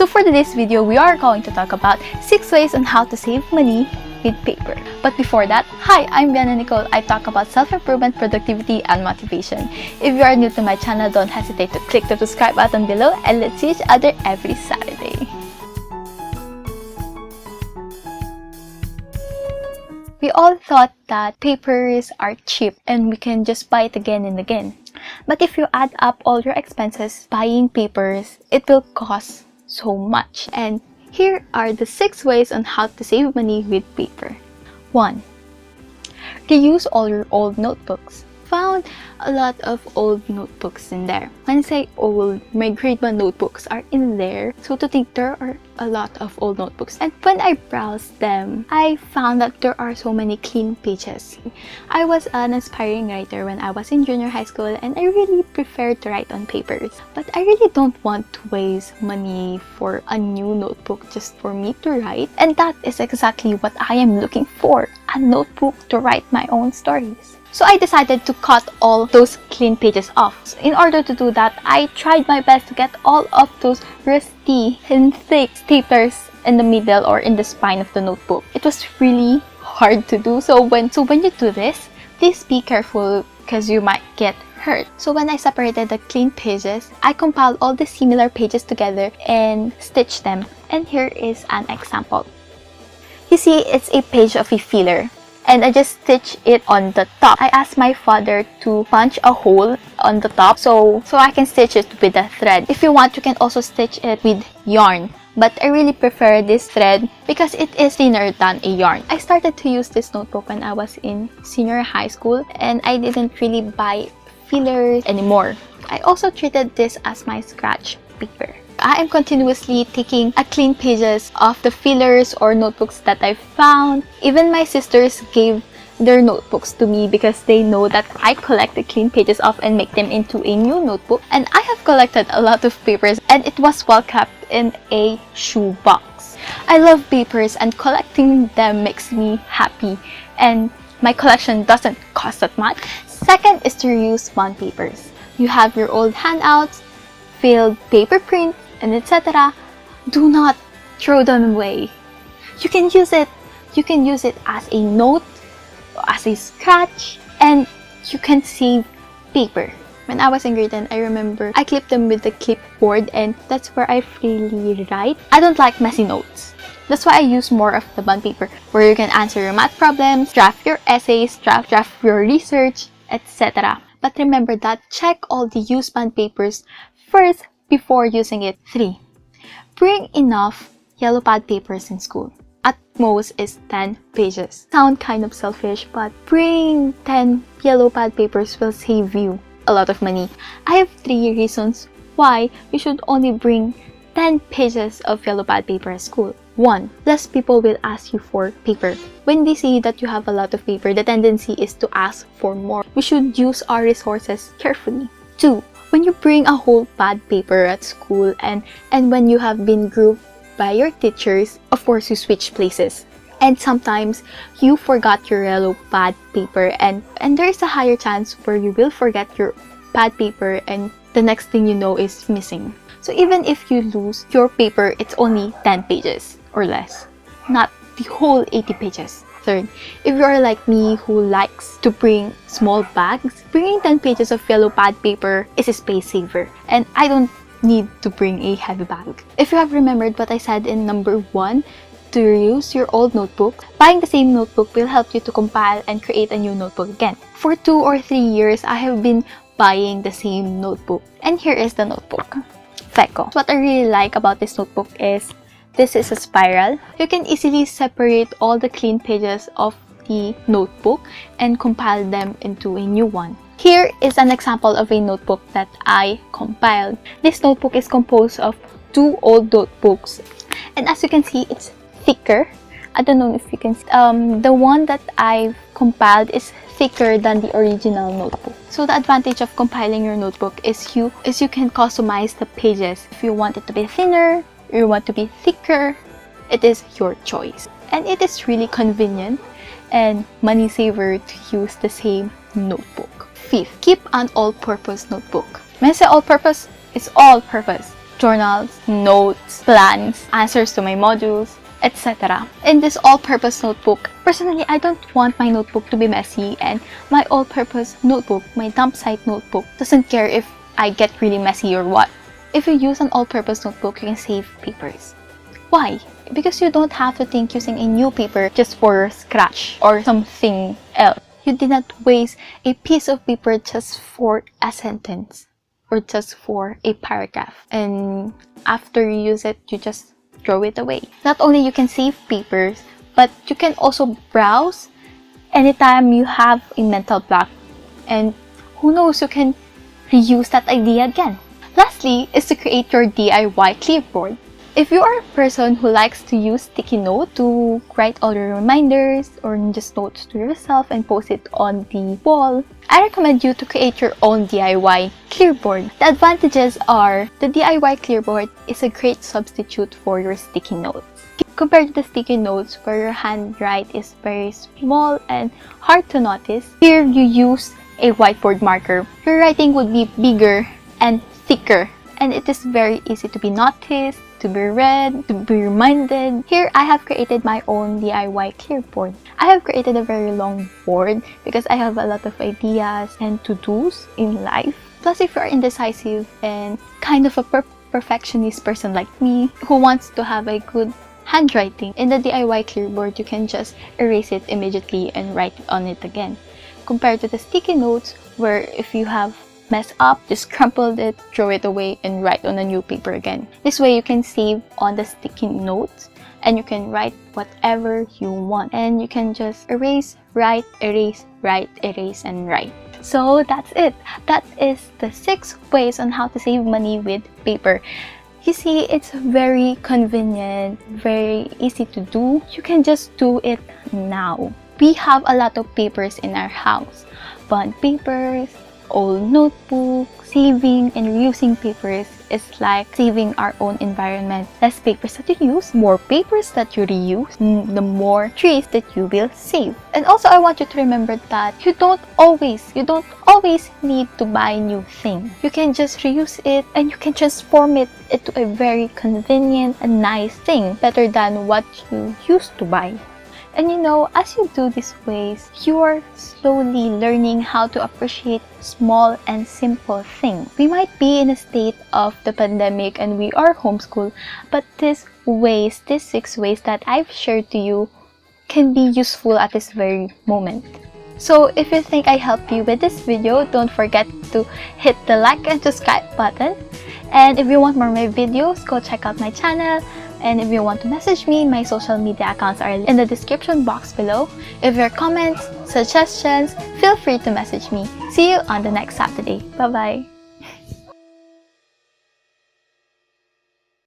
So for today's video, we are going to talk about 6 ways on how to save money with paper. But before that, hi, I'm Bienna Nicole. I talk about self-improvement, productivity, and motivation. If you are new to my channel, don't hesitate to click the subscribe button below and let's see each other every Saturday. We all thought that papers are cheap and we can just buy it again and again. But if you add up all your expenses buying papers, it will cost so much. And here are the 6 ways on how to save money with paper. 1. Reuse all your old notebooks. Found a lot of old notebooks in there. When I say old, my grade 1 notebooks are in there. So to think there are a lot of old notebooks. And when I browsed them, I found that there are so many clean pages. I was an aspiring writer when I was in junior high school and I really preferred to write on papers. But I really don't want to waste money for a new notebook just for me to write. And that is exactly what I am looking for. A notebook to write my own stories. So I decided to cut all those clean pages off. So in order to do that, I tried my best to get all of those rusty and thick staplers in the middle or in the spine of the notebook. It was really hard to do. So when you do this, please be careful because you might get hurt. So when I separated the clean pages, I compiled all the similar pages together and stitched them. And here is an example. You see, it's a page of a filler. And I just stitch it on the top. I asked my father to punch a hole on the top so I can stitch it with a thread. If you want, you can also stitch it with yarn. But I really prefer this thread because it is thinner than a yarn. I started to use this notebook when I was in senior high school and I didn't really buy fillers anymore. I also treated this as my scratch paper. I am continuously taking clean pages of the fillers or notebooks that I found. Even my sisters gave their notebooks to me because they know that I collect the clean pages off and make them into a new notebook. And I have collected a lot of papers and it was well kept in a shoe box. I love papers and collecting them makes me happy and my collection doesn't cost that much. Second is to reuse bond papers. You have your old handouts, failed paper prints, and etc. Do not throw them away. You can use it. You can use it as a note, as a scratch, and you can save paper. When I was in grade 10, I remember I clipped them with the clipboard and that's where I freely write. I don't like messy notes. That's why I use more of the bond paper where you can answer your math problems, draft your essays, draft your research, etc. But remember that check all the used bond papers first before using it. 3. Bring enough yellow pad papers in school. At most is 10 pages. Sound kind of selfish, but bring 10 yellow pad papers will save you a lot of money. I have 3 reasons why you should only bring 10 pages of yellow pad paper at school. 1. Less people will ask you for paper. When they see that you have a lot of paper, the tendency is to ask for more. We should use our resources carefully. 2. When you bring a whole pad paper at school and when you have been grouped by your teachers, of course you switch places. And sometimes you forgot your yellow pad paper and there is a higher chance where you will forget your pad paper and the next thing you know is missing. So even if you lose your paper, it's only 10 pages or less, not the whole 80 pages. Third, if you are like me who likes to bring small bags, bringing 10 pages of yellow pad paper is a space saver and I don't need to bring a heavy bag. If you have remembered what I said in number 1, to reuse your old notebook, buying the same notebook will help you to compile and create a new notebook again. For 2 or 3 years, I have been buying the same notebook and here is the notebook. Feco. What I really like about this notebook is this is a spiral. You can easily separate all the clean pages of the notebook and compile them into a new one. Here is an example of a notebook that I compiled. This notebook is composed of 2 old notebooks and as you can see, it's thicker. I don't know if you can see. The one that I've compiled is thicker than the original notebook. So the advantage of compiling your notebook is you can customize the pages. If you want it to be thinner, you want to be thicker, it is your choice. And it is really convenient and money saver to use the same notebook. 5th, keep an all-purpose notebook. When I say all-purpose, it's all-purpose. journals, notes, plans, answers to my modules, etc. In this all-purpose notebook, personally, I don't want my notebook to be messy, and my all-purpose notebook, my dump site notebook, doesn't care if I get really messy or what. If you use an all-purpose notebook, you can save papers. Why? Because you don't have to think using a new paper just for scratch or something else. You did not waste a piece of paper just for a sentence or just for a paragraph. And after you use it, you just throw it away. Not only you can save papers, but you can also browse anytime you have a mental block. And who knows, you can reuse that idea again. Lastly is to create your DIY clearboard. If you are a person who likes to use sticky note to write all your reminders or just notes to yourself and post it on the wall, I recommend you to create your own DIY clearboard. The advantages are the DIY clearboard is a great substitute for your sticky notes. Compared to the sticky notes where your handwriting is very small and hard to notice, here you use a whiteboard marker. Your writing would be bigger and thicker, and it is very easy to be noticed, to be read, to be reminded. Here, I have created my own DIY clearboard. I have created a very long board because I have a lot of ideas and to-dos in life. Plus, if you're indecisive and kind of a perfectionist person like me who wants to have a good handwriting, in the DIY clearboard, you can just erase it immediately and write on it again. Compared to the sticky notes, where if you have mess up, just crumple it, throw it away, and write on a new paper again. This way you can save on the sticky notes and you can write whatever you want. And you can just erase, write, erase, write, erase, and write. So that's it. That is the 6 ways on how to save money with paper. You see, it's very convenient, very easy to do. You can just do it now. We have a lot of papers in our house. Bond papers, old notebook. Saving and reusing papers is like saving our own environment. Less papers that you use, more papers that you reuse, the more trees that you will save. And also, I want you to remember that you don't always need to buy new things. You can just reuse it and you can transform it into a very convenient and nice thing, better than what you used to buy. And you know, as you do these ways, you are slowly learning how to appreciate small and simple things. We might be in a state of the pandemic and we are homeschooled, but these 6 ways that I've shared to you can be useful at this very moment. So if you think I helped you with this video, don't forget to hit the like and subscribe button. And if you want more of my videos, go check out my channel. And if you want to message me, my social media accounts are in the description box below. If you have comments, suggestions, feel free to message me. See you on the next Saturday. Bye-bye.